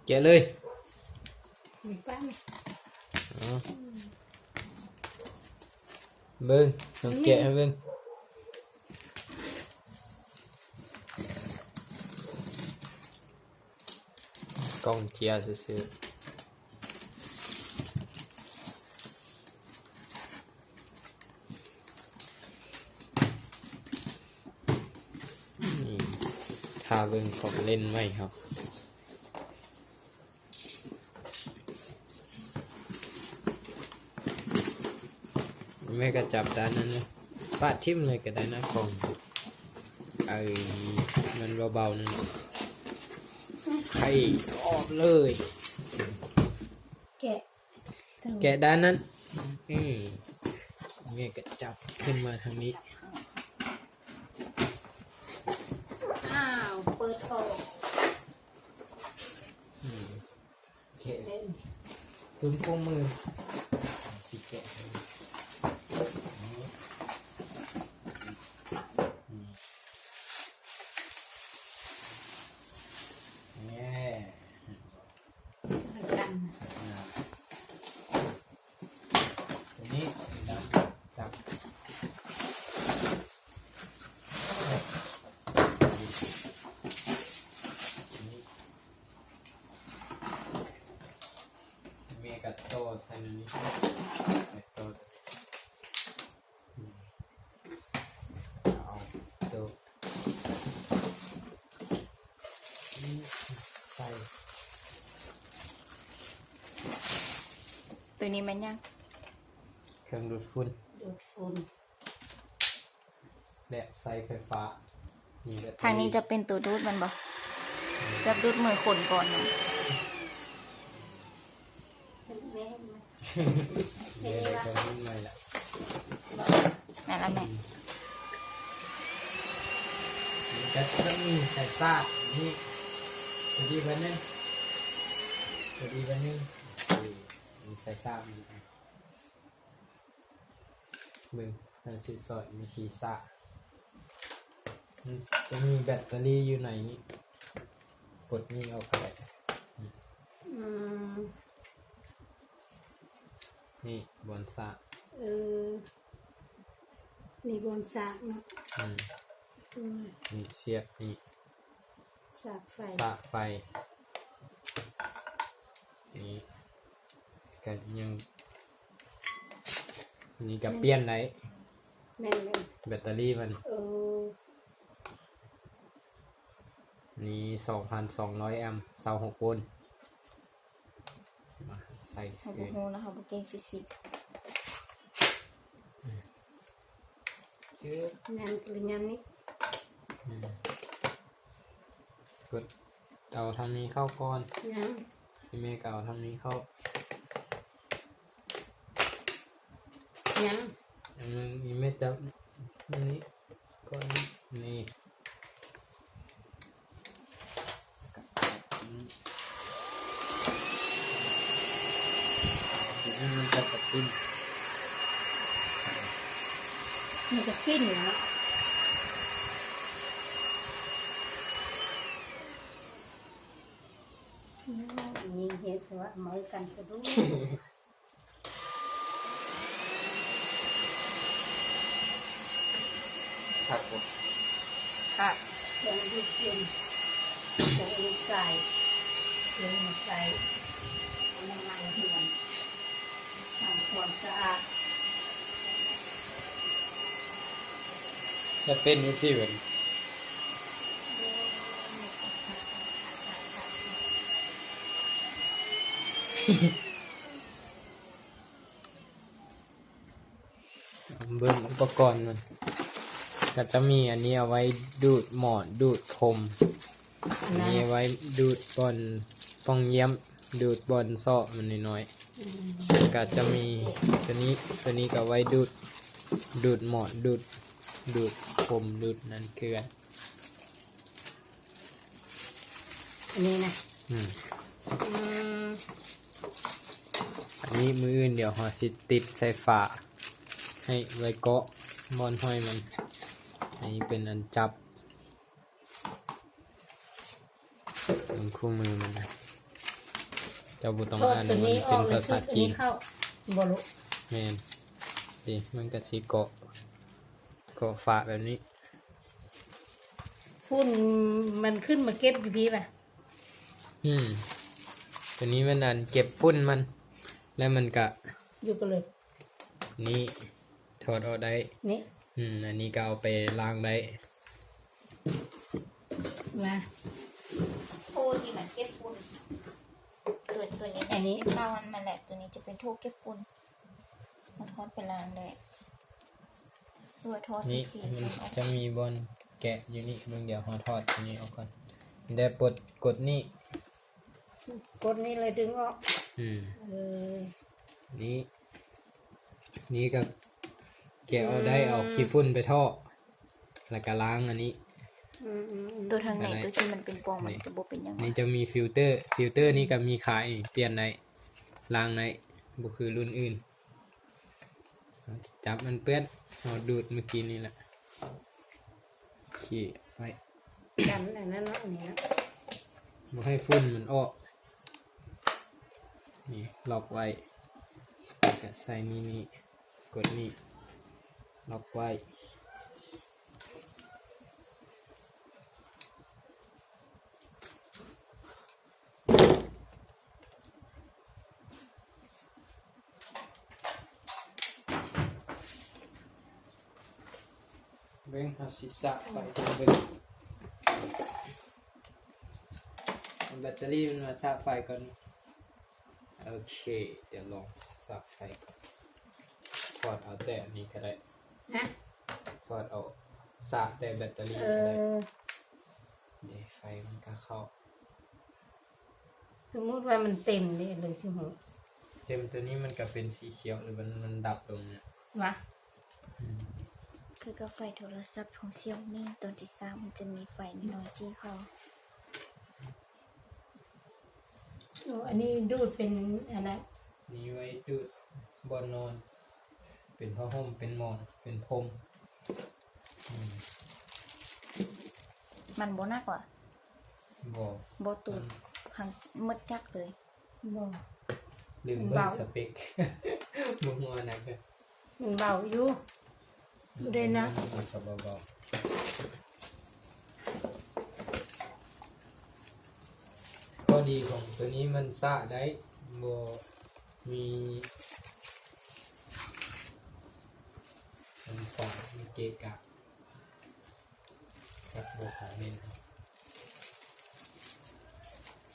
แกะเลยมีป้าไหมเบิ้งลองแกะให้เบิ้งกล้องเจียซื่อนี่ทาเบิ้งของเล่นไว้ครับแม่ก็จับด้านนั้นนะปาดทิ่มเลยก็ได้นะของมันเบาๆนั่นไข่ออกเลยแกะด้านนั้นแม่ก็จับขึ้นมาทางนี้อ้าวเปิดโถแกะตุ้มโป้งมือสิแกะนี่จับเมกะโตใส่นี่โตเอาโตใส่ตัวนี้มันยังเครื่องดูดฝุ่นแบบใส่ไฟฟ้าทางนี้จะเป็นตัวดูดมันบ่จะดูดมือขนก่อนนะเดี๋ยวจะนิ่งเลยแหละนั่นละแม่ก็ต้องมีใส่ซ่านี่ตัวดีวันนึงมีใส่ซ่ามึงมันสีสดมีชีซ่าจะมีแบตเตอรี่อยู่ไหนนี่กดนี่เอาไปนี่บนซ่านี่บนสากเนาะนี่เสียบนี่สากไฟนี่กันยังนี่กับเปลี่ยนไหนแบตเตอรี่มันนี่ 2,200 แอมป์26 โวลต์มาใส่เขาบอกโหนะคะบอกเก่งฟิสิกส์นั่นหรืองานนี้กดเอาทางนี้เข้าก่อนพี่เมย์เอาทางนี้เข้ายังพี่เมย์จับนี้ก่อนนี่มันจะกระตุ้นมันจะฟินเหรอยิงเห็ดว่าเมื่อกันสะดุ้งครับผมค่ะเดี๋ยวดูเสียงเดี๋ยวดูใส่เสียงมาใส่น้ำมันเถื่อนทำความสะอาดจะเต้นอยู่ที่เหมือนเบิ้ลอุปกรณ์มันก็จะมีอันนี้เอาไว้ดูดหมอนดูดคมอันนี้ไว้ดูดบอลฟองเยี่ยมดูดบอลซ้อมันน้อยๆก็จะมีตัวนี้ก็ไว้ดูดหมอนดูดคมดูดนั่นเกลืออันนี้นะอันนี้มืออื่นเดี๋ยวหอสิติดใส่ฝาให้ไว้เกาะบอลห้อยมันอันนี้เป็นอันจับมันคู่มือมันนะ เจ้าบ่ต้อง ทอด อ่าน ตัว มั นี้ น อ เป็ อน กเลย ภา ซุ ษา ปตัว จี นี้ น เข้าบ่รู้ แม่นดิมันก็สิเกาะฝาแบบนี้ ฝุ่นมันขึ้นมาเก็บอยู่พี่ป่ะ ตัวนี้มันอันเก็บฝุ่นมัน แล้วมันก็ อยู่กันเลย นี่ถอดออกได้ นี่ อันนี้ก็เอาไปล้างได้ มา โทที่มันเก็บฝุ่นตัวนี้ อันนี้ ข้าวมันแหละตัวนี้จะเป็นโทเก็บฝุ่นมาทอดไปล้างได้ด้วยทอด นี่ ที มันจะมีบนแกะอยู่นี่มึงเดี๋ยวเราทอดตัวนี้ออกก่อนเดี๋ยวปลดกดนี่ กดนี่เลยดึงออก อืม เออ นี่ก็แกะเอาได้เอาขี้ฝุ่นไปทอดแล้วก็ล้างอันนี้ ตัวทางไหนตัวที่มันเป็นปองมันจะบ่เป็นยังไง นี่จะมีฟิลเตอร์นี่ก็มีขายนี่เปลี่ยนได้ล้างได้บ่คือรุ่นอื่นจับมันเปื้อนเอาดูดเมื่อกี้นี่แหละขี้ไว้ กันอันนั้นเนาะอันนี้นะ บ่ให้ฝุ่นมันออกนี่ล็อกไว้แล้วก็ใส่นี่กดนี่ล็อกไว้เบิ่งเอาศีรษะไฟตรงเบิ่งเอาแบตเตอรี่มันมาสะไฟก่อนโอเคเดี๋ยวลองสะไฟก่อนถอดเอาแต่อันนี้ก็ได้ ฮะ ถอดเอาสะแต่แบตเตอรี่ เอ ก็ได้ อ เดี๋ยวไฟมันก็เข้า สมมุติว่ามันเต็มเลยสิหัว เจมตัวนี้มันก็เป็นสีเขียวหรือมันดับลงเนี่ยว ะ คือกาไฟโทรศัพท์ของเซี่ยมี่ตัวที่สามมันจะมีไฟน้อยที่เขา โอ้อันนี้ดูดเป็นอันนั้น นี่ไว้ดูดบนนอน เป็นผ้าห่มเป็นหมอนเป็นพรมอืม มันบ่หนักกว่า บอก บ่ตูดพังมืดจักเลย บ่ ลืมเบิ้งสเปค บุกงอนะก็ มันเบาอยู่ด้วยนะ มันก็เบาๆข้อดีของตัวนี้มันสะได้บ่มีมันสะมีเกะกะครับบ่ขาเน้นครับ